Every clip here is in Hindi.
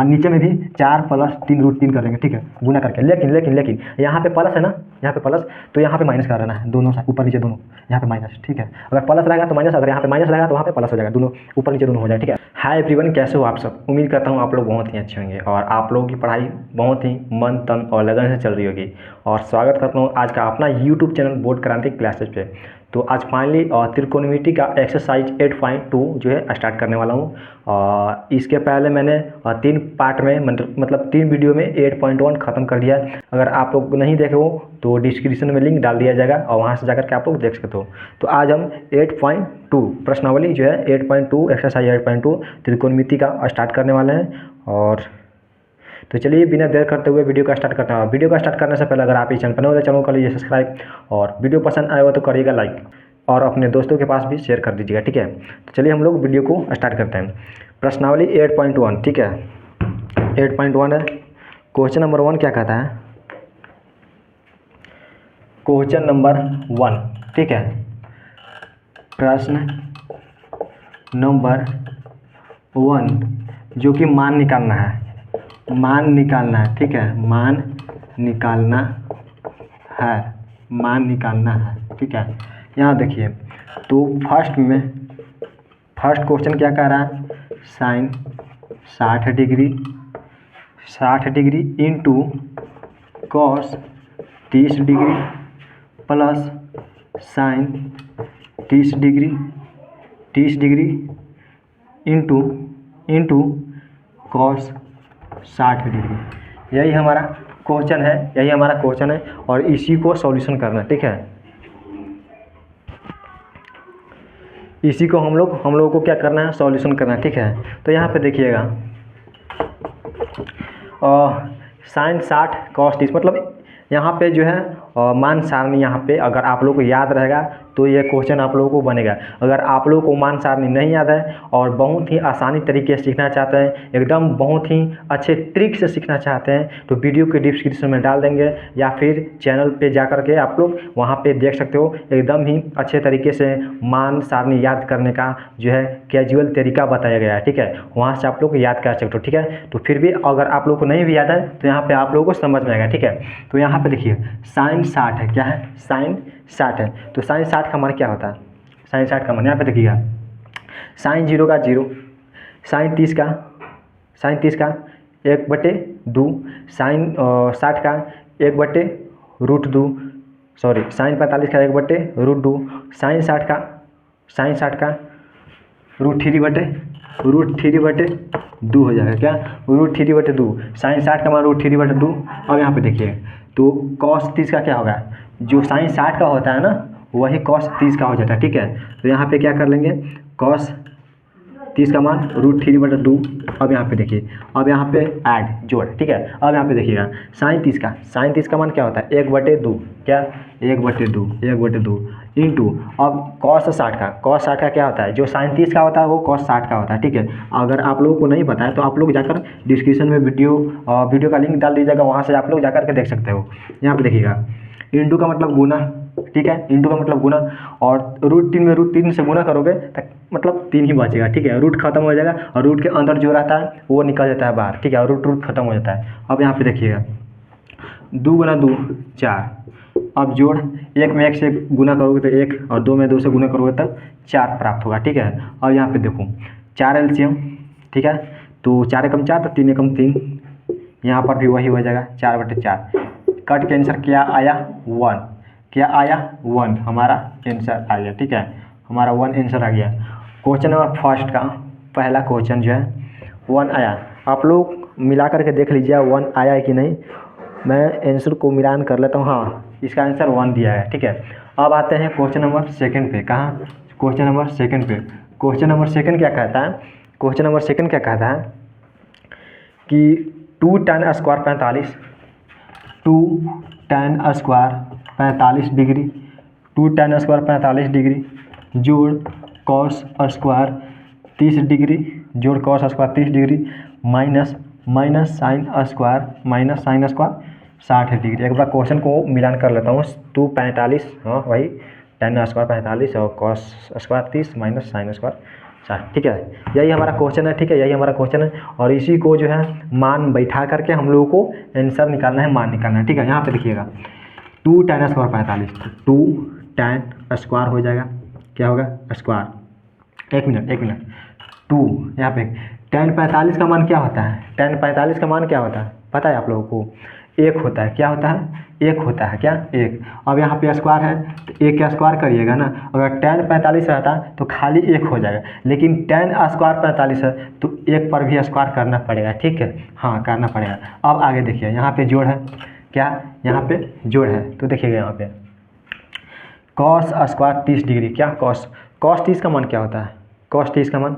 नीचे में भी 4 प्लस 3 √3 करेंगे, ठीक है, गुना करके। लेकिन लेकिन लेकिन यहाँ पे प्लस है ना, यहाँ पे प्लस, तो यहाँ पे माइनस कर देना है, दोनों साइड ऊपर नीचे दोनों, यहाँ पे माइनस, ठीक है। अगर प्लस रहेगा तो माइनस, अगर यहाँ पे माइनस रहेगा तो वहाँ पे प्लस हो जाएगा, दोनों ऊपर नीचे दोनों हो जाए, ठीक है। हाय एवरीवन, कैसे हो आप सब? उम्मीद करता हूँ आप लोग बहुत ही अच्छे होंगे और आप लोगों की पढ़ाई बहुत ही मन तन और लगन से चल रही होगी। और स्वागत करता हूँ आज का अपना यूट्यूब चैनल बोर्ड क्रांति क्लासेज पे। तो आज फाइनली त्रिकोणमिति का एक्सरसाइज 8.2 जो है स्टार्ट करने वाला हूँ। और इसके पहले मैंने 3 पार्ट में मतलब 3 वीडियो में 8.1 ख़त्म कर दिया। अगर आप लोग नहीं देखे हो तो डिस्क्रिप्शन में लिंक डाल दिया जाएगा और वहाँ से जाकर के आप लोग देख सकते हो। तो आज हम 8.2 प्रश्नावली जो है 8.2 एक्सरसाइज 8.2 त्रिकोणमिति का स्टार्ट करने वाले हैं। और तो चलिए बिना देर करते हुए वीडियो का स्टार्ट करते हैं। वीडियो का स्टार्ट करने से पहले अगर आप इस चैनल पर नए हो तो चैनल को कर लीजिए सब्सक्राइब, और वीडियो पसंद आए हो तो करिएगा लाइक, और अपने दोस्तों के पास भी शेयर कर दीजिएगा, ठीक है। तो चलिए हम लोग वीडियो को स्टार्ट करते हैं। प्रश्नावली 8.1, ठीक है, 8.1 है। क्वेश्चन नंबर 1 क्या कहता है? क्वेश्चन नंबर 1, ठीक है, प्रश्न नंबर 1 जो कि मान निकालना है, मान निकालना है, ठीक है, मान निकालना है, मान निकालना है, ठीक है। यहाँ देखिए, तो फर्स्ट क्वेश्चन क्या कह रहा है? Sine 60 degree into cos 30 degree plus sine 30 degree into cos 60 degree. यही हमारा क्वेश्चन है, और इसी को सॉल्यूशन करना, ठीक है। इसी को हम लोगों को क्या करना है? सॉल्यूशन करना है, ठीक है। तो यहाँ पे देखिएगा, साइन 60 कॉस 30, मतलब यहाँ पे जो है मान सारणी, यहाँ पे अगर आप लोगों को याद रहेगा तो ये क्वेश्चन आप लोगों को बनेगा। अगर आप लोगों को मान सारणी नहीं याद है और बहुत ही आसानी तरीके से सीखना चाहते हैं, एकदम बहुत ही अच्छे ट्रिक से सीखना चाहते हैं, तो वीडियो के डिस्क्रिप्शन में डाल देंगे, या फिर चैनल पे जाकर के आप लोग वहाँ पे देख सकते हो। एकदम ही अच्छे तरीके से मान सारणी याद करने का जो है कैजुअल तरीका बताया गया है, ठीक है। वहाँ से आप लोग याद कर सकते हो, ठीक है। तो फिर भी अगर आप लोग को नहीं भी याद है तो यहाँ पे आप लोगों को समझ में आएगा, ठीक है। तो यहाँ पे देखिए, साइन 60 है, क्या है? साइन 60 है। तो साइन 60 का मान क्या होता है? साइन 60 का मान यहाँ पे देखिएगा, साइन 0 का 0, साइन 30 का 1/2, साइन 60 का 1/√2, सॉरी साइन 45 का 1/√2, साइन 60 का √3/2 हो जाएगा, क्या? √3/2, साइन 60 का मान √3/2। अब यहाँ पे देखिए, तो कॉस 30 का क्या होगा? जो साइन 60 का होता है ना, वही कॉस 30 का हो जाता है, ठीक है। तो यहाँ पे क्या कर लेंगे? कॉस 30 का मान √3/2। अब यहाँ पे देखिए, अब यहाँ पे ऐड जोड़, ठीक है। अब यहाँ पे देखिएगा, साइन 30 का मान क्या होता है? 1/2, क्या? 1/2 इंटू, अब कॉस 60 का क्या होता है? जो साइन 30 का होता है वो कॉस 60 का होता है, ठीक है। अगर आप लोगों को नहीं पता है तो आप लोग जाकर डिस्क्रिप्शन में वीडियो का लिंक डाल दीजिएगा, वहाँ से आप लोग जाकर के देख सकते हो। यहाँ पे देखिएगा, इंटू का मतलब गुना, ठीक है, इंटू का मतलब गुना, और √3 में √3 से गुना करोगे तो मतलब 3 ही बचेगा, ठीक है। रूट खत्म हो जाएगा और रूट के अंदर जो रहता है वो निकल जाता है बाहर, ठीक है, और रूट खत्म हो जाता है। अब यहाँ पे देखिएगा, 2 × 2 4, अब जोड़, 1 में 1 से गुना करोगे तो 1, और 2 में 2 से गुना करोगे तब 4 प्राप्त होगा, ठीक है। अब यहाँ पे देखो, 4 एलसीएम, ठीक है, तो 4 एकम 4 तो 3 एकम 3, यहाँ पर भी वही हो जाएगा 4/4। कट के आंसर क्या आया? 1, क्या आया? 1 हमारा आंसर आ गया, ठीक है, हमारा 1 आंसर आ गया। क्वेश्चन नंबर फर्स्ट का पहला क्वेश्चन जो है 1 आया। आप लोग मिला करके देख लीजिए 1 आया है कि नहीं। मैं आंसर को मिलान कर लेता हूँ, हाँ, इसका आंसर 1 दिया है, ठीक है। अब आते हैं क्वेश्चन नंबर सेकंड पे। कहाँ? क्वेश्चन नंबर सेकंड पे। क्वेश्चन नंबर सेकंड क्या कहता है? क्वेश्चन नंबर सेकंड क्या कहता है कि 2 tan² 45, 2 tan² 45 degree, 2 tan² 45 degree जोड़ cos² 30 डिग्री, जोड़ cos² 30 degree minus sin² 60 degree. एक बार क्वेश्चन को मिलान कर लेता हूँ। 2 45, हाँ वही, tan² 45 और cos² 30 माइनस sin² 60, ठीक है। यही हमारा क्वेश्चन है, ठीक है, यही हमारा क्वेश्चन है। और इसी को जो है मान बैठा करके हम लोगों को आंसर निकालना है, मान निकालना है, ठीक है। यहाँ पे देखिएगा 2 tan स्क्वायर 45, 2 tan स्क्वायर हो जाएगा, क्या होगा स्क्वायर, एक मिनट 2 यहाँ पे tan 45 का मान क्या होता है, tan 45 का मान क्या होता है पता है आप लोगों को, एक होता है, क्या होता है, एक होता है, क्या एक। अब यहाँ पे स्क्वायर है तो एक का स्क्वायर करिएगा ना, अगर tan 45 रहता तो खाली एक हो जाएगा, लेकिन tan स्क्वायर 45 है तो एक पर भी स्क्वायर करना पड़ेगा, ठीक है, हाँ करना पड़ेगा। अब आगे देखिए यहाँ पे जोड़ है, क्या यहाँ पे जोड़ है, तो देखिएगा यहाँ पे कॉस स्क्वायर 30 डिग्री, क्या कॉस 30 का मान क्या होता है, कॉस 30 का मान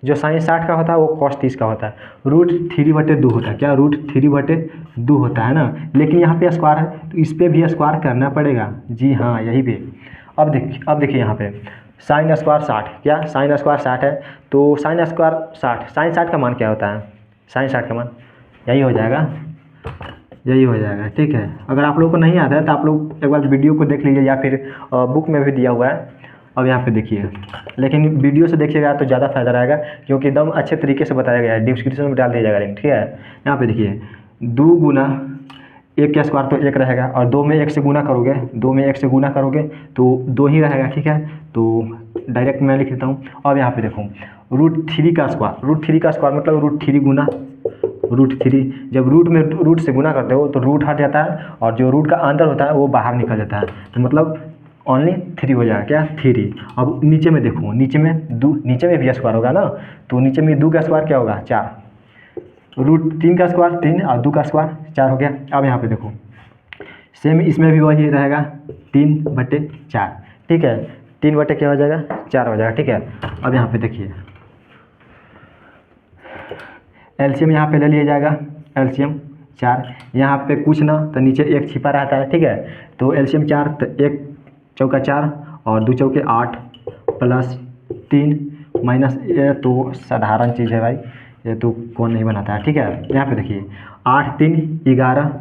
जो साइन 60 का होता है वो कॉस 30 का होता है, √3/2 होता है, क्या √3/2 होता है ना। लेकिन यहाँ पे स्क्वायर है तो इस पर भी स्क्वायर करना पड़ेगा, जी हाँ यही पे। अब देखिए यहाँ पे साइन स्क्वायर 60, क्या साइन स्क्वायर 60 है, तो साइन स्क्वायर 60, साइन 60 का मान क्या होता है, साइन 60 का मान यही हो जाएगा, यही हो जाएगा, ठीक है। अगर आप लोगों को नहीं आता है तो आप लोग एक बार वीडियो को देख लीजिए या फिर बुक में भी दिया हुआ है। अब यहाँ पे देखिए, लेकिन वीडियो से देखिएगा तो ज़्यादा फायदा रहेगा, क्योंकि एकदम अच्छे तरीके से बताया गया है, डिस्क्रिप्शन में डाल दिया जाएगा लिंक, ठीक है। यहाँ पे देखिए 2 गुना 1 का स्क्वायर तो 1 रहेगा, और 2 में 1 से गुना करोगे, 2 में 1 से गुना करोगे तो 2 ही रहेगा, ठीक है। तो डायरेक्ट मैं लिख देता हूँ। अब यहाँ पे देखो √3 का स्क्वायर, √3 का स्क्वायर मतलब √3 गुना √3, जब रूट में रूट से गुना करते हो तो रूट हट जाता है, और जो रूट का अंदर होता है वो बाहर निकल जाता है, तो मतलब ओनली 3 हो जाएगा, क्या 3। अब नीचे में देखो, नीचे में भी स्क्वायर होगा ना, तो नीचे में 2 का स्क्वायर क्या होगा 4, √3 का स्क्वायर 3 और 2 का स्क्वायर 4 हो गया। अब यहाँ पे देखो सेम इसमें भी वही रहेगा 3/4, ठीक है, 3 क्या हो जाएगा 4 हो जाएगा, ठीक है। अब यहाँ पे देखिए एलसीएम यहाँ पे ले लिया जाएगा, एलसीएम 4, यहाँ पे कुछ ना तो नीचे 1 छिपा रहता है, ठीक है। तो एलसीएम 4 तो 1 चौका 4 और 2 चौके 8 प्लस 3 माइनस, ये तो साधारण चीज़ है भाई, ये तो कौन नहीं बनाता है, ठीक है। यहाँ पे देखिए 8 3 11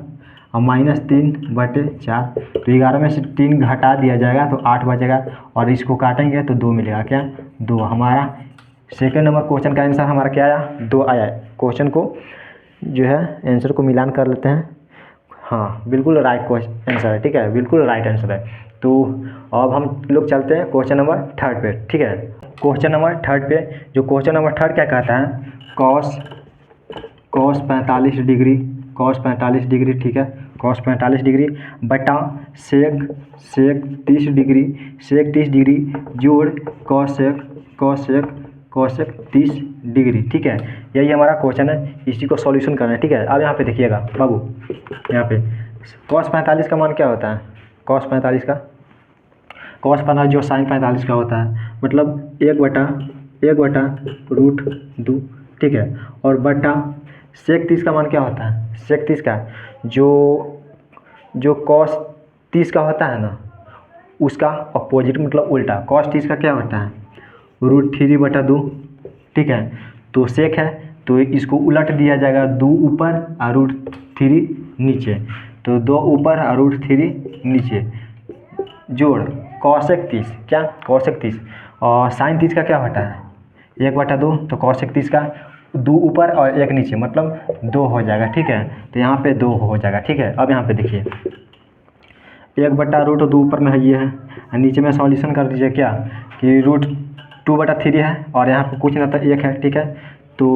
और -3/4, तो 11 में से 3 घटा दिया जाएगा तो 8 बचेगा, और इसको काटेंगे तो 2 मिलेगा, क्या 2। हमारा सेकंड नंबर क्वेश्चन का आंसर हमारा क्या आया, 2 आया। क्वेश्चन को जो है आंसर को मिलान कर लेते हैं, हाँ बिल्कुल राइट क्वेश्चन आंसर है, ठीक है, बिल्कुल राइट आंसर है। तो अब हम लोग चलते हैं क्वेश्चन नंबर 3 पे, ठीक है। क्वेश्चन नंबर 3 पे, जो क्वेश्चन नंबर 3 क्या कहता है, कॉस 45 डिग्री, कॉस 45 डिग्री, ठीक है, कॉस 45 डिग्री बटा सेक 30 डिग्री, सेक 30 डिग्री जोड़ कॉसेक 30 डिग्री, ठीक है। यही हमारा क्वेश्चन है, इसी को सॉल्यूशन करना है, ठीक है। अब यहाँ पे देखिएगा बाबू, यहाँ पे कॉस 45 का मान क्या होता है, कॉस 45 जो साइन 45 का होता है, मतलब 1/√2, ठीक है। और बटा सेक 30 का मान क्या होता है, सेक 30 का जो कॉस 30 का होता है ना, उसका अपोजिट मतलब उल्टा, कॉस 30 का क्या होता है √3/2, ठीक है। तो सेक है तो इसको उलट दिया जाएगा, 2 ऊपर और √3 नीचे, तो 2 ऊपर और √3 नीचे जोड़ कॉसेक 30, क्या कॉसेक 30, और साइन 30 का क्या होता है 1/2, तो कॉसेक 30 का 2 ऊपर और 1 नीचे मतलब 2 हो जाएगा, ठीक है। तो यहाँ पे 2 हो जाएगा, ठीक है। अब यहाँ पे देखिए 1/√2 ऊपर में है ये है, और नीचे में सॉल्यूशन कर दीजिए क्या कि √2/3 है, और यहाँ पे कुछ ना तो 1 है, ठीक है। तो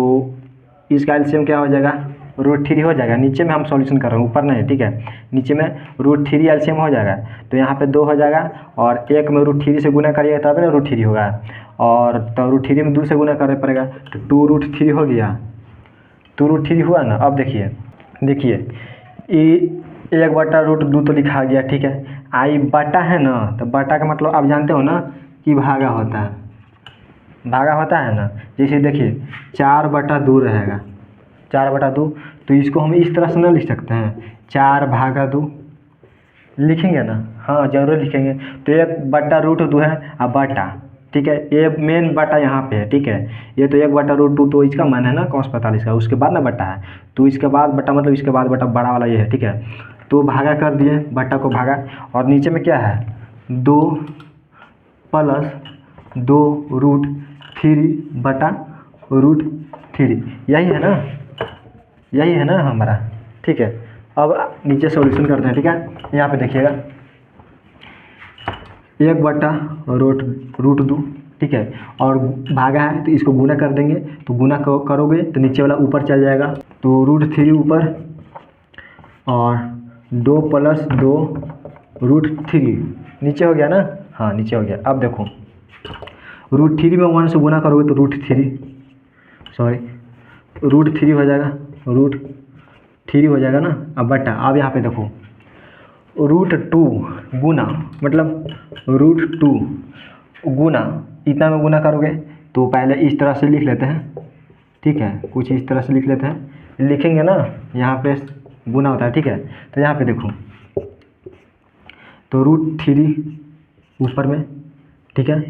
इसका एलसीएम क्या हो जाएगा √3 हो जाएगा, नीचे में हम सॉल्यूशन कर रहे हैं ऊपर नहीं, ठीक है। नीचे में √3 एलसीएम हो जाएगा, तो यहाँ पे 2 हो जाएगा, और 1 में √3 से गुना करिएगा तब ना √3 होगा, और तो √3 में 2 से गुना करना पड़ेगा, तो 2√3 हो गया, 2√3 हुआ ना। अब देखिए ये 1/√2 तो लिखा गया, ठीक है। आई बटा है ना, तो बटा का मतलब आप जानते हो ना कि भागा होता है ना, जैसे देखिए 4/2 रहेगा, 4/2, तो इसको हम इस तरह से ना लिख सकते हैं 4/2 लिखेंगे ना, हाँ जरूर लिखेंगे। तो 1/√2 है और बटा, ठीक है, ये मेन बटा यहाँ पे है, ठीक है। ये तो 1/√2 तो इसका मान है ना cos 45 का, उसके बाद ना बटा है, तो इसके बाद बटा मतलब इसके बाद बटा बड़ा वाला ये है, ठीक है। तो भागा कर दिए, बटा को भागा, और नीचे में क्या है 2 + 2 √3 3/√3, यही है ना, यही है ना हमारा। ठीक है, अब नीचे सॉल्यूशन करते हैं। ठीक है, यहाँ पे देखिएगा 1/√2, ठीक है, और भागा है तो इसको गुना कर देंगे, तो गुना करोगे तो नीचे वाला ऊपर चल जाएगा, तो √3 ऊपर और 2 + 2√3 नीचे हो गया ना। हाँ नीचे हो गया। अब देखो √3 में 1 से गुना करोगे तो √3 हो जाएगा, √3 हो जाएगा ना। अब बटा, अब यहाँ पे देखो √2 गुना, मतलब √2 गुना इतना में गुना करोगे तो पहले इस तरह से लिख लेते हैं। ठीक है, कुछ इस तरह से लिख लेते हैं, लिखेंगे ना, यहाँ पे गुना होता है। ठीक है, तो यहाँ पे देखो तो √3 ऊपर में। ठीक है,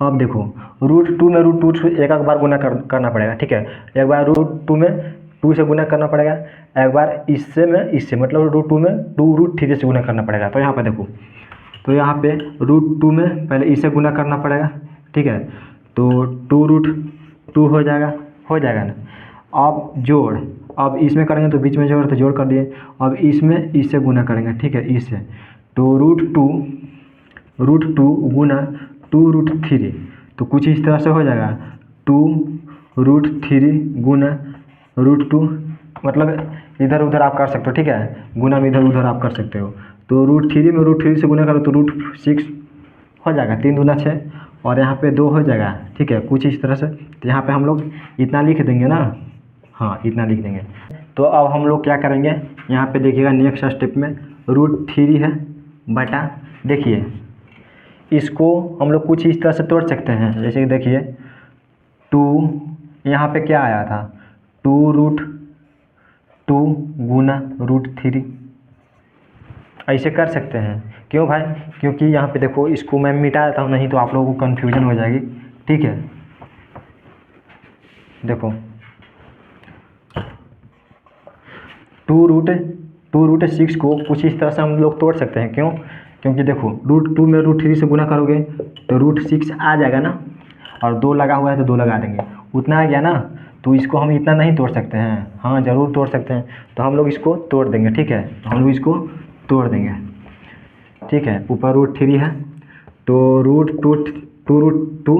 अब देखो √2 में √2 से एक बार गुना करना पड़ेगा। ठीक है, एक बार √2 में 2 से गुना करना पड़ेगा, एक बार इससे में इससे, मतलब √2 में 2√3 से गुना करना पड़ेगा। तो यहाँ पे देखो, तो यहाँ पे √2 में पहले इससे गुना करना पड़ेगा। ठीक है, तो 2√2 हो जाएगा ना। अब जोड़, अब इसमें करेंगे तो बीच में जोड़, तो जोड़ कर दिए। अब इसमें इससे गुना करेंगे। ठीक है, इससे, तो √2 गुना 2√3, तो कुछ इस तरह से हो जाएगा 2√3 गुना √2, मतलब इधर उधर आप कर सकते हो। ठीक है, गुना में इधर उधर आप कर सकते हो। तो √3 में √3 से गुना करो तो √6 हो जाएगा, 3 दूना 6, और यहाँ पे 2 हो जाएगा। ठीक है, कुछ इस तरह से। तो यहाँ पे हम लोग इतना लिख देंगे ना, हाँ इतना लिख देंगे। तो अब हम लोग क्या करेंगे, यहाँ पे देखिएगा नेक्स्ट स्टेप में √3 है बटा, देखिए इसको हम लोग कुछ इस तरह से तोड़ सकते हैं। जैसे कि देखिए 2, यहाँ पे क्या आया था 2√2 गुना √3, ऐसे कर सकते हैं। क्यों भाई, क्योंकि यहाँ पे देखो इसको मैं मिटा देता हूँ, नहीं तो आप लोगों को कन्फ्यूजन हो जाएगी। ठीक है, देखो 2√6 को कुछ इस तरह से हम लोग तोड़ सकते हैं। क्यों, क्योंकि देखो √2 में √3 से गुना करोगे तो √6 आ जाएगा ना, और 2 लगा हुआ है तो 2 लगा देंगे, उतना आ गया ना। तो इसको हम इतना नहीं तोड़ सकते हैं, हाँ ज़रूर तोड़ सकते हैं। तो हम लोग इसको तोड़ देंगे। ठीक है, तो हम लोग इसको तोड़ देंगे। ठीक है, ऊपर √3 है तो √2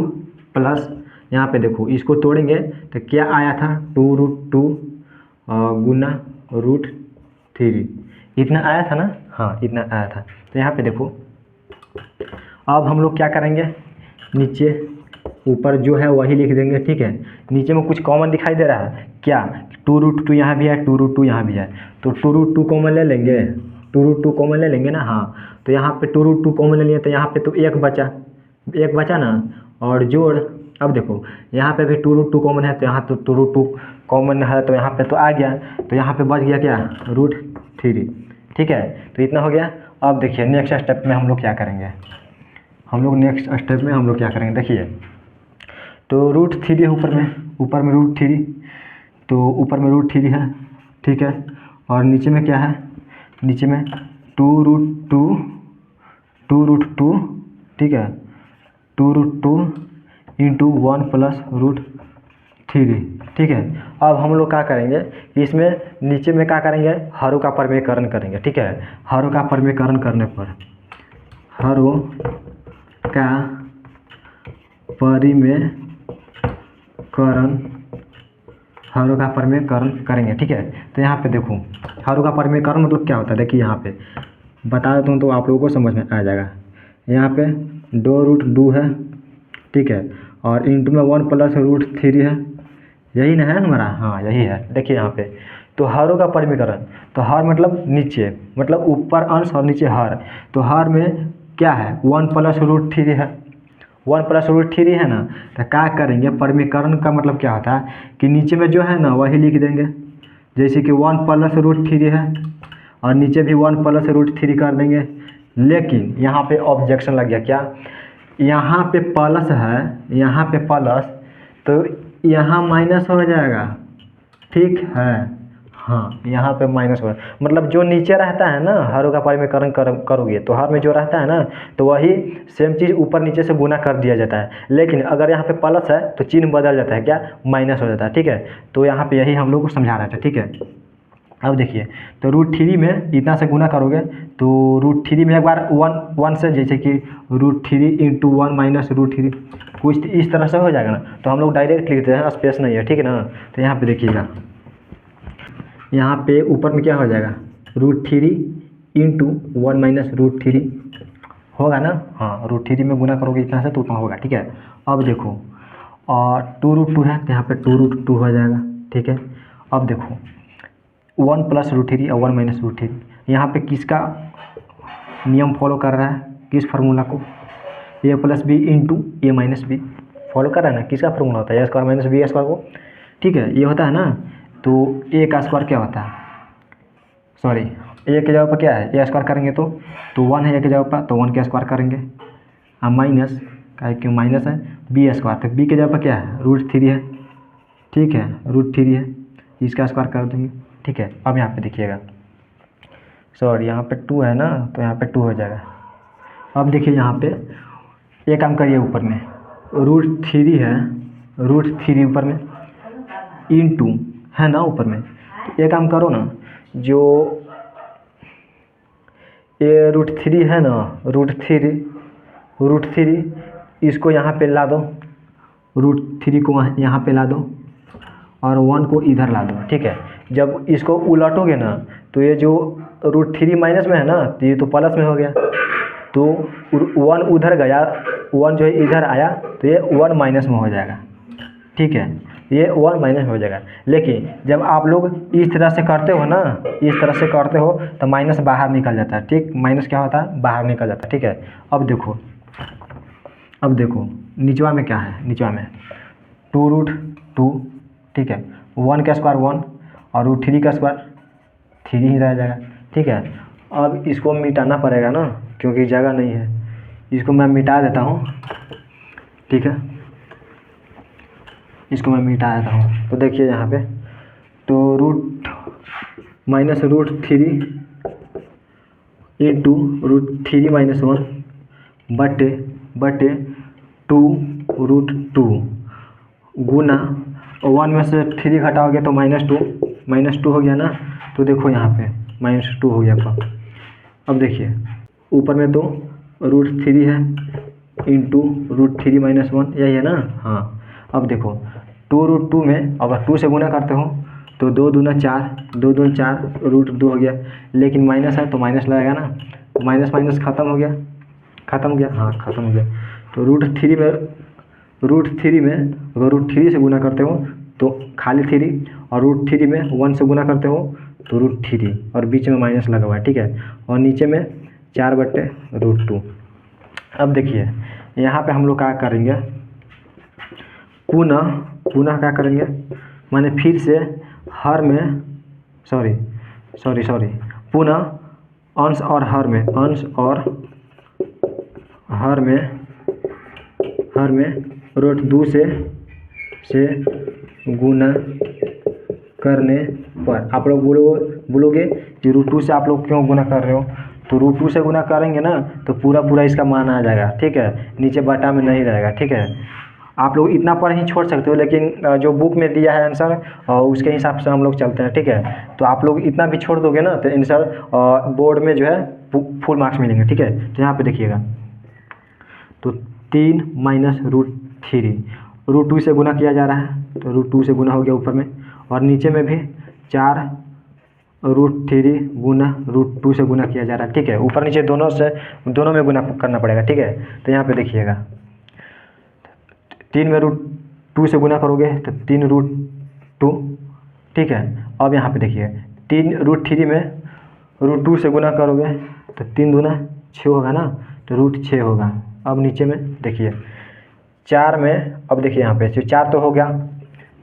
प्लस, यहाँ पे देखो इसको तोड़ेंगे तो क्या आया था 2√2 गुना √3, इतना आया था ना, हाँ इतना आया था। तो यहाँ पे देखो अब हम लोग क्या करेंगे, नीचे ऊपर जो है वही लिख देंगे। ठीक है, नीचे में कुछ कॉमन दिखाई दे रहा है क्या, 2√2 यहाँ भी है, 2√2 यहाँ भी है, तो 2√2 कॉमन ले लेंगे, 2√2 कॉमन ले लेंगे ना। हाँ, तो यहाँ पे 2√2 कॉमन ले लिए तो यहाँ पे तो एक बचा ना, और जोड़, अब देखो यहाँ पे भी 2√2 कॉमन है, तो यहाँ तो 2√2 कॉमन है, तो यहाँ पे तो आ गया, तो यहाँ पे बच गया क्या √3। ठीक है, तो इतना हो गया। अब देखिए नेक्स्ट स्टेप में हम लोग क्या करेंगे, देखिए तो √3 है ऊपर में √3, तो ऊपर में √3 है। ठीक है, और नीचे में क्या है, नीचे में 2√2, ठीक है, 2√2 इंटू 1 प्लस √3। ठीक है, अब हम लोग क्या करेंगे, इसमें नीचे में क्या करेंगे, हरों का परिमेयकरण करेंगे। ठीक है, हरों का परिमेयकरण करने पर हरों का परिमेयकरण करेंगे। ठीक है, तो यहाँ पे देखो हरों का परिमेयकरण मतलब क्या होता है, देखिए यहाँ पे बता देता हूँ तो आप लोगों को समझ में आ जाएगा। यहाँ पे 2√2 है। ठीक है, और इंटू में 1 प्लस √3 है, यही ना है हमारा, हाँ यही है। देखिए यहाँ पे तो हरों का परिमेयकरण, तो हर मतलब नीचे, मतलब ऊपर अंश और नीचे हर, तो हर में क्या है 1 प्लस √3 है, 1 प्लस √3 है ना। तो क्या करेंगे, परिमेयकरण का मतलब क्या होता है कि नीचे में जो है ना वही लिख देंगे। जैसे कि 1 प्लस √3 है और नीचे भी 1 प्लस √3 कर देंगे। लेकिन यहाँ पे ऑब्जेक्शन लग गया, क्या, यहाँ पे प्लस है, यहाँ पे प्लस, तो यहाँ माइनस हो जाएगा। ठीक है, हाँ, यहाँ पे माइनस वन, मतलब जो नीचे रहता है ना, हर का परिमेयकरण करोगे तो हर में जो रहता है ना, तो वही सेम चीज़ ऊपर नीचे से गुना कर दिया जाता है। लेकिन अगर यहाँ पे प्लस है तो चिन्ह बदल जाता है, क्या, माइनस हो जाता है, ठीक है। तो यहाँ पे यही हम लोग को समझा रहे थे, ठीक है। अब देखिए, तो √3 में इतना से गुना करोगे तो √3 में एक बार वन से, जैसे कि √3 × 1 माइनस √3, कुछ इस तरह से हो जाएगा ना। तो हम लोग डायरेक्ट लिखते हैं, स्पेस नहीं है, ठीक है ना। तो यहाँ पे देखिएगा, यहाँ पे ऊपर में क्या हो जाएगा, √3 × 1 माइनस √3 होगा ना। हाँ, √3 में गुना करोगे इतना से तो उतना होगा, ठीक है। अब देखो, और 2√2 है तो यहाँ पे 2√2 हो जाएगा, ठीक है। अब देखो 1 + √3 और 1 माइनस √3, यहाँ पे किसका नियम फॉलो कर रहा है, किस फार्मूला को, a + b × a - b follow कर रहा है ना। किसका फार्मूला होता है, a² - b² को, ठीक है, ये होता है ना। तो a का स्क्वायर क्या होता है, सॉरी, a के जगह पर क्या है, a² करेंगे तो 1 है a के जगह पर, तो 1 का स्क्वायर करेंगे, और माइनस का, क्यों माइनस है, b², तो b के जगह पर क्या है, √3 है, ठीक है, √3 है, इसका स्क्वायर कर देंगे, ठीक है। अब यहाँ पे देखिएगा, सॉरी यहाँ पे 2 है ना, तो यहाँ पे 2 हो जाएगा। अब देखिए यहाँ पे एक काम करिए, ऊपर में √3 है, √3 ऊपर में इंटू है ना ऊपर में, तो एक काम करो ना, जो ये √3 है ना, √3 इसको यहाँ पे ला दो, √3 को यहाँ पे ला दो और 1 को इधर ला दो, ठीक है। जब इसको उलटोगे ना, तो ये जो √3 माइनस में है ना, तो ये तो प्लस में हो गया, तो 1 उधर गया, 1 जो है इधर आया, तो ये 1 माइनस में हो जाएगा, ठीक है, ये 1 माइनस में हो जाएगा। लेकिन जब आप लोग इस तरह से करते हो ना, इस तरह से करते हो, तो माइनस बाहर निकल जाता है, ठीक, माइनस क्या होता है, बाहर निकल जाता है, ठीक है। अब देखो निचवा में क्या है, निचवा में 2√2, ठीक है, 1 का स्क्वायर 1 और √3 का स्क्वायर 3 ही रह जाएगा, ठीक है। अब इसको मिटाना पड़ेगा ना, क्योंकि जगह नहीं है, इसको मैं मिटा देता हूँ, ठीक है, इसको मैं मिटा देता हूँ। तो देखिए यहाँ पे, तो -√3 × √3 - 1 बटे 2√2 गुना 1 में से 3 घटाओगे तो -2 हो गया ना। तो देखो यहाँ पे -2 हो गया आपका। अब देखिए ऊपर में तो √3 है इंटू √3 - 1, यही है ना। हाँ, अब देखो 2√2 में अगर 2 से गुना करते हो तो 2 दूना 4, 2 दूना 4, √2 हो गया। लेकिन माइनस है तो माइनस लगेगा ना, तो माइनस खत्म हो गया, हाँ खत्म हो गया। तो √3 में अगर √3 से गुना करते हो तो खाली 3, और √3 में 1 से गुना करते हो तो √3, और बीच में माइनस लगा हुआ है, ठीक है, और नीचे में 4/√2। अब देखिए यहाँ पे हम लोग क्या करेंगे, पुनः क्या करेंगे, माने फिर से हर में, सॉरी पुनः अंश और हर में, √2 से गुना करने पर आप लोग बोलोगे कि √2 से आप लोग क्यों गुना कर रहे हो, तो √2 से गुना करेंगे ना तो पूरा इसका मान आ जाएगा, ठीक है, नीचे बटा में नहीं रहेगा, ठीक है। आप लोग इतना पर ही छोड़ सकते हो, लेकिन जो बुक में दिया है आंसर उसके हिसाब से हम लोग चलते हैं, ठीक है। तो आप लोग इतना भी छोड़ दोगे ना तो आंसर बोर्ड में जो है फुल मार्क्स मिलेंगे, ठीक है। तो यहाँ पे देखिएगा, तो 3 - √3 √2 से गुना किया जा रहा है, तो √2 से गुना हो गया ऊपर में, और नीचे में भी 4 √3 गुना √2 से गुना किया जा रहा है, ठीक है। ऊपर नीचे दोनों में गुना करना पड़ेगा, ठीक है। तो यहाँ पे देखिएगा 3 में √2 से गुना करोगे तो 3√2, ठीक है। अब यहाँ पे देखिए 3 √3 में √2 से गुना करोगे तो 3 दूना 6 होगा ना, तो √6 होगा। अब नीचे में देखिए 4 में, अब देखिए यहाँ पे 4 तो हो गया,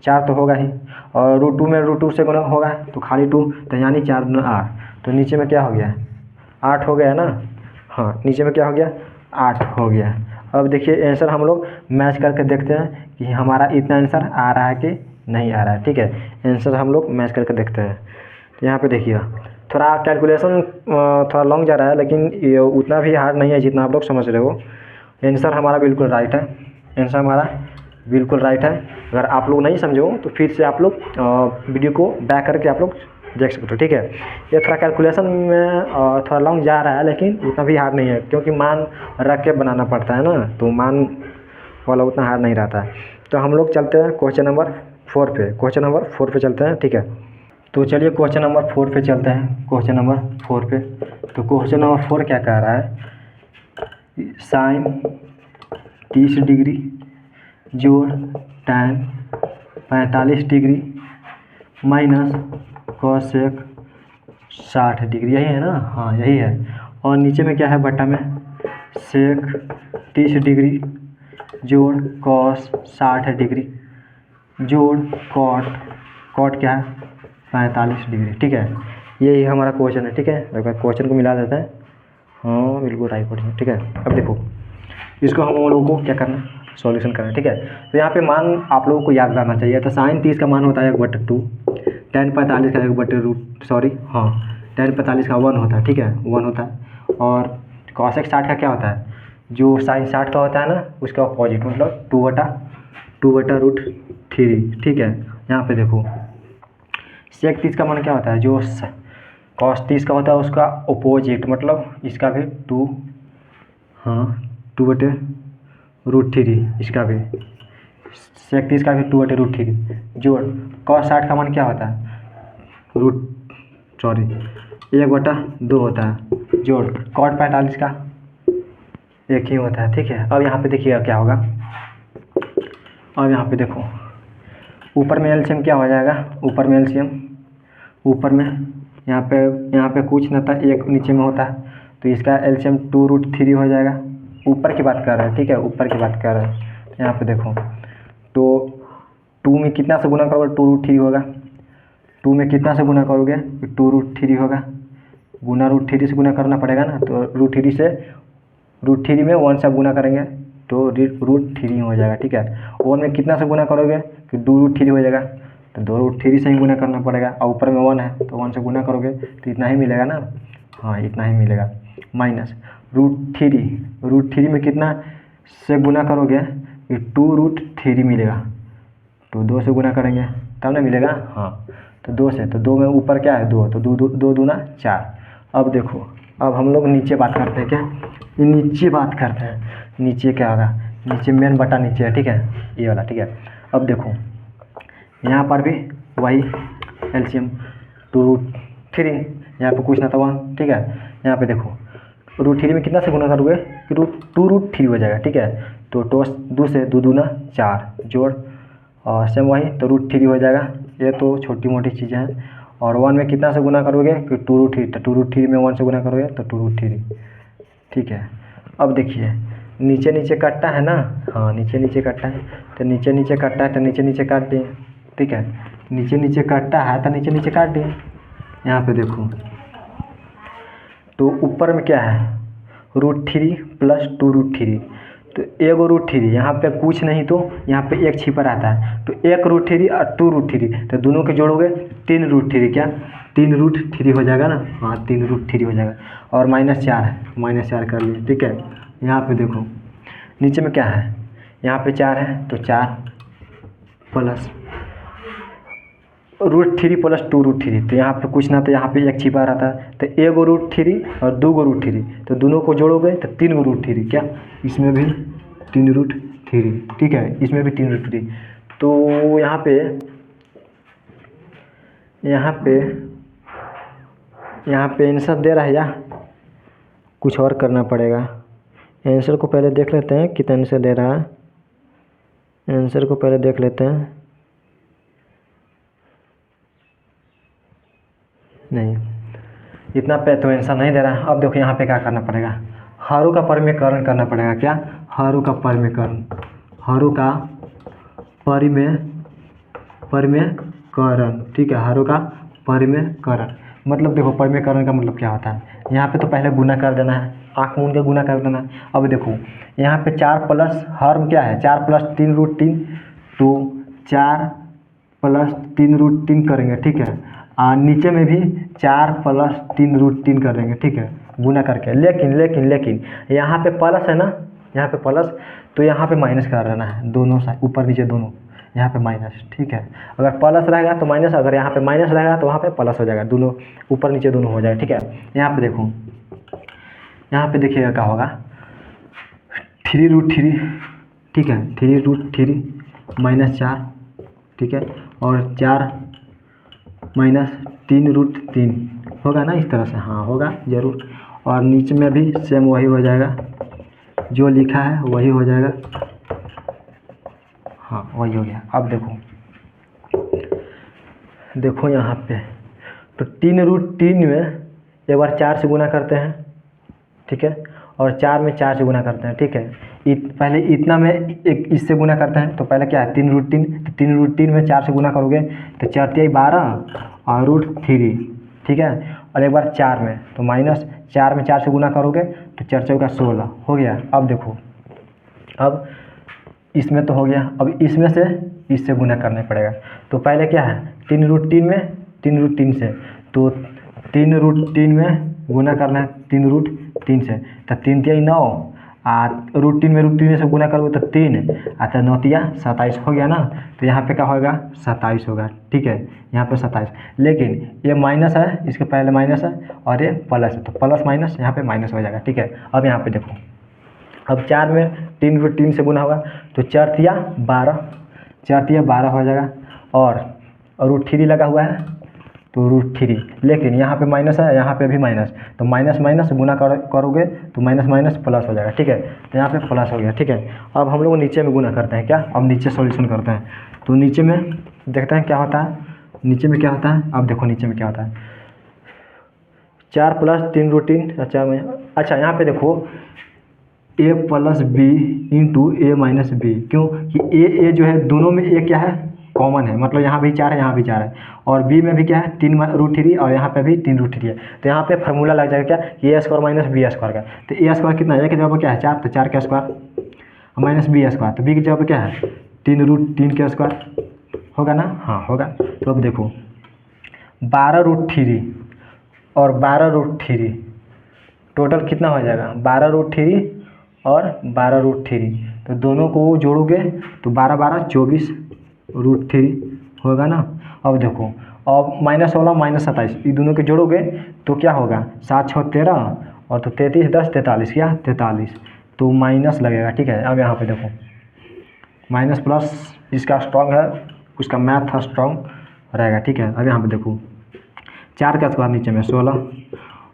4 तो होगा ही, और √2 में √2 से गुना होगा तो खाली 2, तो यानी 4 दूना 8, तो नीचे में क्या हो गया, 8 हो गया ना। हाँ, नीचे में क्या हो गया, 8 हो गया। अब देखिए आंसर हम लोग मैच करके देखते हैं कि हमारा इतना आंसर आ रहा है कि नहीं आ रहा है, ठीक है। आंसर हम लोग मैच करके देखते हैं। तो यहाँ पे देखिए थोड़ा कैलकुलेशन थोड़ा लॉन्ग जा रहा है, लेकिन ये उतना भी हार्ड नहीं है जितना आप लोग समझ रहे हो। आंसर हमारा बिल्कुल राइट है, आंसर हमारा बिल्कुल राइट है। अगर आप लोग नहीं समझे हो तो फिर से आप लोग वीडियो को बैक करके आप लोग देख सकते हो, ठीक है। ये थोड़ा कैलकुलेशन में थोड़ा लॉन्ग जा रहा है, लेकिन उतना भी हार्ड नहीं है, क्योंकि मान रख के बनाना पड़ता है ना, तो मान वाला उतना हार्ड नहीं रहता है। तो हम लोग चलते हैं क्वेश्चन नंबर 4 पे, क्वेश्चन नंबर 4 पे चलते हैं, ठीक है। तो चलिए क्वेश्चन नंबर 4 पे चलते हैं, क्वेश्चन नंबर 4 पे। तो क्वेश्चन नंबर 4 क्या कह रहा है, साइन 30 डिग्री जोड़ tan 45 degree minus cosec 60 degree, यही है ना, हाँ यही है। और नीचे में क्या है बट्टा में, सेक 30 डिग्री जोड़ कॉस 60 डिग्री जोड़ कॉट क्या है 45 डिग्री, ठीक है। यही हमारा क्वेश्चन है, ठीक है। एक बार क्वेश्चन को मिला देते हैं, हाँ बिल्कुल राइट क्वेश्चन, ठीक है। अब देखो इसको हम लोगों को क्या करना है, सॉल्यूशन करना है, ठीक है। तो यहाँ पे मान आप लोगों को याद रहना चाहिए। तो साइन 30 का मान होता है 1/2, tan 45 का 1/√, सॉरी हाँ tan 45 का 1 होता है, ठीक है, 1 होता है। और कॉसेक 60 का क्या होता है, जो साइन 60 का होता है ना उसका अपोजिट, मतलब 2/√3, ठीक है। यहाँ पे देखो सेक 30 का मान क्या होता है, जो कॉस 30 का होता है उसका अपोजिट, मतलब इसका भी 2/√3, इसका भी सेक 30 का भी 2/√3 जोड़ कॉस 60 का मान क्या होता है 1/2 होता है, जोड़ कॉट 45 का 1 ही होता है, ठीक है। अब यहाँ पे देखिएगा क्या होगा, अब यहाँ पे देखो ऊपर में एलसीएम क्या हो जाएगा, ऊपर में एलसीएम, ऊपर में यहाँ पे कुछ न था, एक नीचे में होता है, तो इसका एलसीएम 2√3 हो जाएगा। ऊपर की बात कर रहे हैं, ठीक है, ऊपर की बात कर रहे हैं। यहाँ पे देखो तो 2 में कितना से गुना करोगे 2√3 होगा, 2 में कितना से गुना करोगे 2√3 होगा, गुना √3 से गुना करना पड़ेगा ना, तो √3 में 1 से गुना करेंगे तो √3 हो जाएगा, ठीक है। 1 में कितना से गुना करोगे कि 2√3 हो जाएगा, तो 2√3 से ही गुना करना पड़ेगा, और ऊपर में 1 है तो 1 से गुना करोगे तो इतना ही मिलेगा ना, हाँ इतना ही मिलेगा, माइनस √3 में कितना से गुना करोगे कि 2√3 मिलेगा, तो 2 से गुना करेंगे तब ना मिलेगा, हाँ तो 2 से, तो 2 में ऊपर क्या है 2, तो 2 दूना 4। अब देखो अब हम लोग नीचे बात करते हैं, क्या नीचे बात करते हैं, नीचे क्या होगा, नीचे मेन बटा नीचे है, ठीक है, ये वाला, ठीक है। अब देखो यहाँ पर भी वही एलसीएम 2√3, यहाँ पे कुछ ना था 1, ठीक है। यहाँ पे देखो √3 में कितना से गुना करोगे कि 2√3 हो जाएगा, ठीक है। तो 2 से 2 दूना 4 जोड़ और सेम वही तो √3 हो जाएगा। ये तो छोटी मोटी चीज़ें हैं। और 1 में कितना से गुना करोगे कि 2√3, तो 2√3 में 1 से गुना करोगे तो 2√3, ठीक है। अब देखिए नीचे नीचे कटता है ना, हाँ नीचे नीचे कटता है, तो नीचे नीचे कटता है तो नीचे नीचे काट दिए, ठीक है। नीचे नीचे कटता है तो नीचे नीचे काट दिए। यहाँ पे देखो तो ऊपर में क्या है √3 प्लस 2√3, तो 1√3, यहाँ पे कुछ नहीं तो यहाँ पे 1 छिपा रहता है, तो 1√3 और 2√3, तो दोनों के जोड़ोगे 3√3, क्या 3√3 हो जाएगा ना, हाँ 3√3 हो जाएगा। और -4 है, -4 कर लिए, ठीक है। यहाँ पे देखो नीचे में क्या है, यहाँ पे 4 है तो 4 प्लस √3 प्लस 2√3, तो यहाँ पे कुछ ना तो यहाँ पे 1 छिपा रहता है, तो 1√3 और 2√3, तो दोनों को जोड़ोगे तो 3√3, क्या इसमें भी 3√3, ठीक है, इसमें भी 3√3। तो यहाँ पे आंसर दे रहा है या कुछ और करना पड़ेगा। आंसर को पहले देख लेते हैं कितना आंसर दे रहा है, आंसर को पहले देख लेते हैं। नहीं इतना पे तो आंसर नहीं दे रहा। अब देखो यहाँ पे क्या करना पड़ेगा, हरों का परिमेयकरण करना पड़ेगा, क्या हरों का परिमेयकरण, हरों का परिमेयकरण, ठीक है, हरों का परिमेयकरण। मतलब देखो परिमेयकरण का मतलब क्या होता है, यहाँ पे तो पहले गुना कर देना है, आँख मूंद के गुना कर देना है। अब देखो यहाँ पे 4 प्लस हर में क्या है 4 प्लस 3√3, तो 4 प्लस 3√3 करेंगे, ठीक है। नीचे में भी 4+3√3 कर देंगे, ठीक है, गुना करके। लेकिन लेकिन लेकिन यहाँ पे प्लस है ना, यहाँ पे प्लस, तो यहाँ पे माइनस कर देना है, दोनों साइड ऊपर नीचे दोनों, यहाँ पे माइनस, ठीक है। अगर प्लस रहेगा तो माइनस, अगर यहाँ पे माइनस रहेगा तो वहाँ पे प्लस हो जाएगा, दोनों ऊपर नीचे दोनों हो जाएगा, ठीक है। यहाँ पे देखो, यहाँ पे देखिएगा क्या होगा, 3√3, ठीक है, 3√3 -4, ठीक है, और 4 -3√3 होगा ना, इस तरह से, हाँ होगा ज़रूर। और नीचे में भी सेम वही हो जाएगा, जो लिखा है वही हो जाएगा, हाँ वही हो गया। अब देखो यहाँ पे, तो 3√3 में एक बार 4 से गुना करते हैं, ठीक है, और 4 में 4 से गुना करते हैं, ठीक है। पहले इतना में एक इससे गुना करते हैं, तो पहले क्या है 3√3, तो 3√3 में 4 से गुना करोगे तो 4×3 = 12 और √3, ठीक है। और एक बार 4 में, तो -4 में 4 से गुना करोगे तो 4×4 = 16 हो गया। अब देखो, अब इसमें तो हो गया, अब इसमें से इससे गुना करना पड़ेगा। तो पहले क्या है 3√3 में 3√3 से, तो 3√3 में गुना करना है 3√3 से, तो 3×3 = 9, √3 में √3 से गुना करोगे तो 3, 9×3 = 27 हो गया ना। तो यहाँ पे क्या होगा 27 होगा, ठीक है, यहाँ पे 27। लेकिन ये माइनस है, इसके पहले माइनस है, और ये प्लस है, तो प्लस माइनस यहाँ पे माइनस हो जाएगा, ठीक है। अब यहाँ पे देखो, अब 4 में 3√3 से गुना होगा, तो 4×3 = 12, 4×3 = 12 हो जाएगा, और √3 लगा हुआ है, तो √3। लेकिन यहाँ पे माइनस है, यहाँ पे भी माइनस, तो माइनस माइनस गुना करोगे तो माइनस माइनस प्लस हो जाएगा, ठीक है। तो यहाँ पे प्लस हो गया, ठीक है। अब हम लोग नीचे में गुना करते हैं, क्या, अब नीचे सॉल्यूशन करते हैं। तो नीचे में देखते हैं क्या होता है, नीचे में क्या होता है। अब देखो नीचे में क्या होता है, 4 + 3√3, अच्छा यहाँ पे देखो a + b × a - b, क्यों कि a जो है दोनों में a क्या है कॉमन है, मतलब यहाँ भी 4 है, यहाँ भी 4 है, और b में भी क्या है 3√3, और यहाँ पे भी 3√3 है। तो यहाँ पे फार्मूला लग जाएगा क्या, a² - b² का। तो a² कितना है, a की जगह पर क्या है 4, तो 4 का स्क्वायर -b², तो b की जगह पर क्या है 3√3 का स्क्वायर होगा ना, हाँ होगा। तो अब देखो 12√3 और 12√3 टोटल कितना हो जाएगा, 12√3 और 12√3, तो दोनों को जोड़ोगे तो 12 12 24√3 होगा ना। अब देखो, अब -16 -27, ये दोनों के जोड़ोगे तो क्या होगा, 7 6 13, और तो 33 10 43, क्या 43, तो माइनस लगेगा, ठीक है। अब यहाँ पे देखो माइनस प्लस इसका स्ट्रॉन्ग है, उसका मैथ स्ट्रॉन्ग रहेगा, ठीक है। अब यहाँ पे देखो 4 का स्क्वायर नीचे में 16,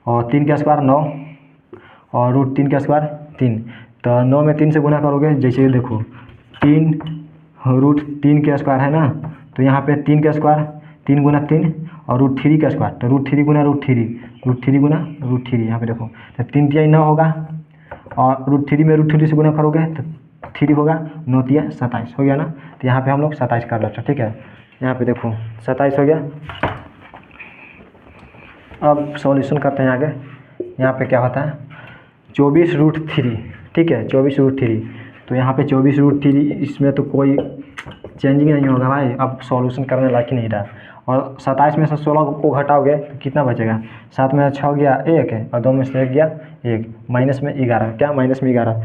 और 3 का स्क्वायर 9, और √3 का स्क्वायर 3, तो 9 में 3 से गुना करोगे, जैसे देखो 3 √3 का स्क्वायर है ना, तो यहाँ पे 3 का स्क्वायर 3 × 3, और √3 का स्क्वायर, तो √3 × √3 √3, यहाँ पे देखो तो 3×3 = 9 होगा, और √3 में √3 से गुना करोगे तो 3 होगा, 9×3 = 27 हो गया ना। तो यहाँ पे हम लोग 27 कर लेते हैं, ठीक है। यहाँ पे देखो 27 हो गया। अब सॉल्यूशन करते हैं आगे। यहाँ पे क्या होता है 24√3, ठीक है, 24√3, तो यहाँ पे 24√3, इसमें तो कोई चेंजिंग नहीं होगा भाई, अब सॉल्यूशन करने लायक ही नहीं रहा। और 27 में से 16 को घटाओगे तो कितना बचेगा, 7 में 6 गया 1 है, और 2 में से 1 गया 1, माइनस में 11, क्या माइनस में 11।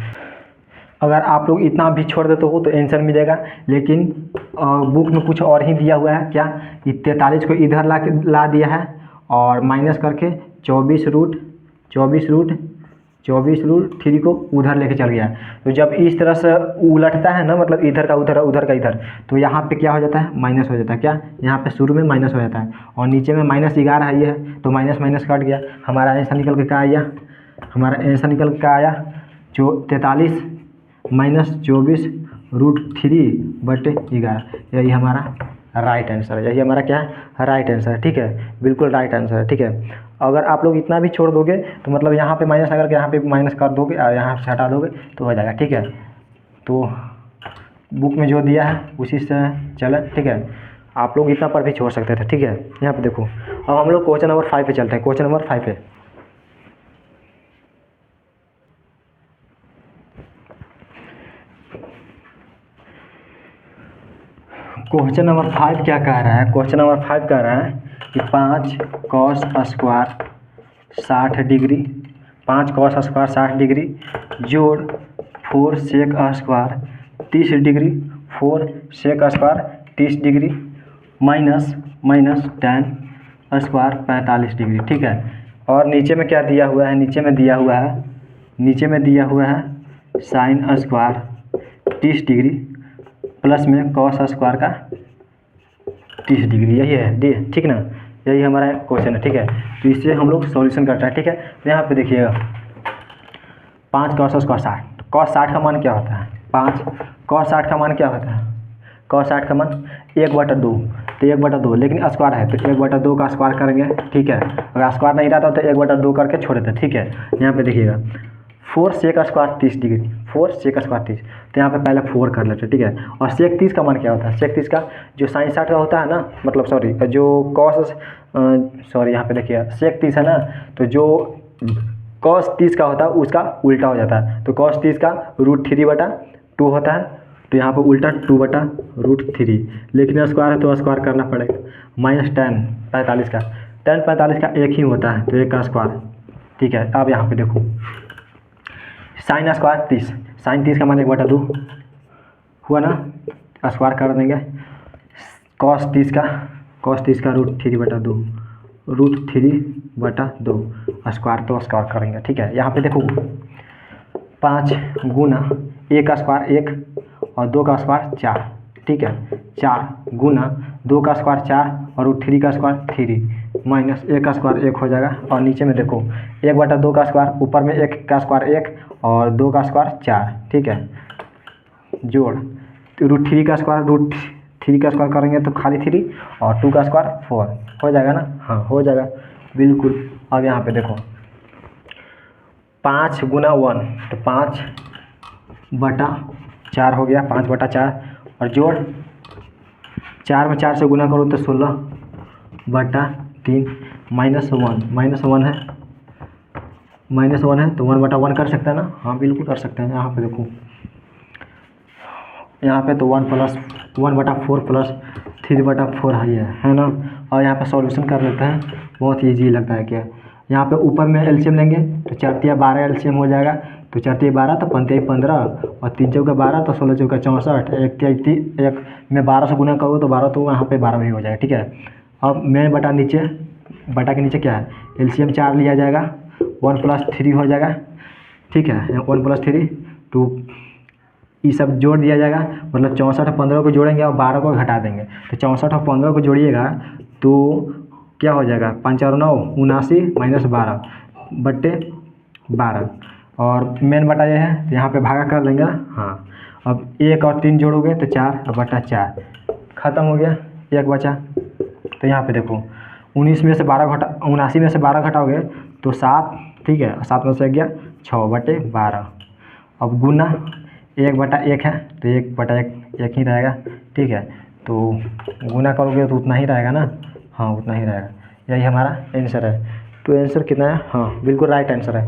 अगर आप लोग इतना भी छोड़ देते हो तो आंसर मिलेगा, लेकिन बुक में कुछ और ही दिया हुआ है, क्या 43 को इधर ला दिया है, और माइनस करके 24√3 को उधर लेके चल गया। तो जब इस तरह से उलटता है ना, मतलब इधर का उधर उधर का इधर, तो यहाँ पे क्या हो जाता है माइनस हो जाता है, क्या यहाँ पे शुरू में माइनस हो जाता है, और नीचे में -11 है, ये है, तो माइनस माइनस कट गया, हमारा आंसर निकल के क्या आया, हमारा आंसर निकल के क्या आया 43 - 24√3/11, यही हमारा राइट आंसर है, यही हमारा क्या है राइट आंसर है, ठीक है, बिल्कुल राइट आंसर है, ठीक है। अगर आप लोग इतना भी छोड़ दोगे तो मतलब यहाँ पे माइनस अगर यहाँ पे माइनस कर दोगे और यहाँ से हटा दोगे तो हो जाएगा, ठीक है। तो बुक में जो दिया है उसी से चले, ठीक है, आप लोग इतना पर भी छोड़ सकते थे, ठीक है। यहाँ पे देखो, अब हम लोग क्वेश्चन नंबर 5 पे चलते हैं। क्वेश्चन नंबर 5 पे क्वेश्चन नंबर 5 क्या कह रहा है, क्वेश्चन नंबर 5 कह रहा है कि 5 cos square 60 degree, 5 cos square 60 degree जोड़ 4 sec square 30 degree, 4 sec square 30 degree minus tan square 45 degree. ठीक है, और नीचे में क्या दिया हुआ है, नीचे में दिया हुआ है साइन स्क्वायर 30 डिग्री प्लस में कॉस स्क्वायर का 30 डिग्री, यही है ठीक ना, यही हमारा क्वेश्चन है। ठीक है, तो इससे हम लोग सॉल्यूशन करते हैं। ठीक है, तो यहाँ पे देखिएगा 5 कॉस स्क्वायर 60, कॉस 60 का मान क्या होता है, 5 कॉस 60 का मान क्या होता है, कॉस 60 का मान 1/2, तो 1/2, लेकिन स्क्वायर है तो 1/2 का स्क्वायर करेंगे। ठीक है, अगर स्क्वायर नहीं रहता तो 1/2 करके छोड़ देते। ठीक है, यहाँ पे देखिएगा 4 sec square 30 degree, 4 sec square 30, तो यहाँ पे पहले 4 कर लेते हैं। ठीक है, और सेक 30 का मान क्या होता है, सेक 30 का जो साइन 60 का होता है ना, मतलब सॉरी जो कॉस यहाँ पे देखिए सेक 30 है ना, तो जो कॉस 30 का होता है उसका उल्टा हो जाता है, तो कॉस 30 का √3/2 होता है, तो यहाँ पर उल्टा 2/√3, लेकिन स्क्वायर है तो स्क्वायर करना पड़ेगा, माइनस tan 45 का, tan 45 का एक ही होता है तो एक का स्क्वायर। ठीक है, अब यहाँ पे देखो साइन स्क्वायर 30, साइन 30 का मान 1/2 हुआ ना, स्क्वायर कर देंगे, कॉस 30 का √3/2, स्क्वायर तो स्क्वायर करेंगे। ठीक है, यहाँ पे देखो 5 गुना 1 का स्क्वायर 1 और 2 का स्क्वायर 4। ठीक है, 4 गुना 2 का स्क्वायर 4 और √3 का स्क्वायर 3 माइनस 1 का स्क्वायर 1 हो जाएगा, और नीचे में देखो 1/2 का स्क्वायर, ऊपर में 1 का स्क्वायर 1 और 2 का स्क्वायर 4। ठीक है, जोड़ √3 का स्क्वायर करेंगे तो खाली 3 और 2 का स्क्वायर 4 हो जाएगा ना, हाँ हो जाएगा बिल्कुल। अब यहाँ पे देखो 5 गुना 1 तो 5/4 हो गया, 5/4, और जोड़ 4 में 4 से गुना करो तो 16/3 -1 है तो 1/1 कर सकते हैं ना, हाँ बिल्कुल कर सकते हैं। यहाँ पे देखो यहाँ पे तो 1/4 प्लस 3/4 है ना, और यहाँ पे सॉल्यूशन कर लेते हैं, बहुत ईजी लगता है क्या। यहाँ पे ऊपर में एलसीएम लेंगे तो 4 × 12 एलसीएम हो जाएगा, तो 4 × 12 तो 5 × 15 और 3 × 12 तो 16 × 64, 1 में 12 से गुना करो तो 12, तो यहाँ पे 12 भी हो जाएगा। ठीक है, अब मैं बटा के नीचे क्या है, एलसीएम 4 लिया जाएगा, 1 + 3 हो जाएगा। ठीक है, 1 + 3 तो ये सब जोड़ दिया जाएगा, मतलब 64 और 15 को जोड़ेंगे और 12 को घटा देंगे, तो 64 और 15 को जोड़िएगा तो क्या हो जाएगा, 5 और 9 79 -12/12, और मेन बटा ये है तो यहाँ पे भागा कर लेंगे। हाँ, अब 1 और 3 जोड़ोगे तो 4/4 ख़त्म हो गया, 1 बचा। तो यहाँ पे देखो 79 में से 12 घटाओगे तो 7, ठीक है, 7 में से गया 6/12। अब गुना 1/1 है तो 1/1 एक ही रहेगा। ठीक है, तो गुना करोगे तो उतना ही रहेगा ना, हाँ उतना ही रहेगा, यही हमारा आंसर है। तो आंसर कितना है, हाँ बिल्कुल राइट आंसर है।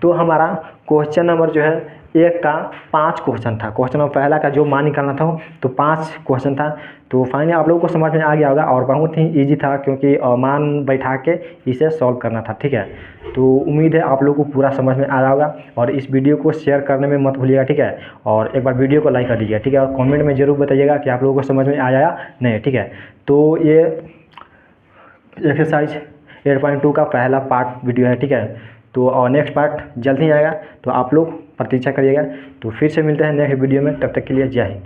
तो हमारा क्वेश्चन नंबर जो है 1 का 5 क्वेश्चन था, क्वेश्चन नंबर पहला का जो मान निकालना था तो 5 क्वेश्चन था। तो फाइनली आप लोगों को समझ में आ गया होगा, और बहुत ही इजी था क्योंकि मान बैठा के इसे सॉल्व करना था। ठीक है, तो उम्मीद है आप लोगों को पूरा समझ में आया होगा, और इस वीडियो को शेयर करने में मत भूलिएगा। ठीक है, और एक बार वीडियो को लाइक कर दीजिएगा। ठीक है, और कमेंट में ज़रूर बताइएगा कि आप लोगों को समझ में आया या नहीं। ठीक है, तो ये एक्सरसाइज 8.2 का पहला पार्ट वीडियो है। ठीक है, तो और नेक्स्ट पार्ट जल्द ही आएगा, तो आप लोग प्रतीक्षा करिएगा। तो फिर से मिलते हैं नेक्स्ट वीडियो में, तब तक के लिए जय हिंद।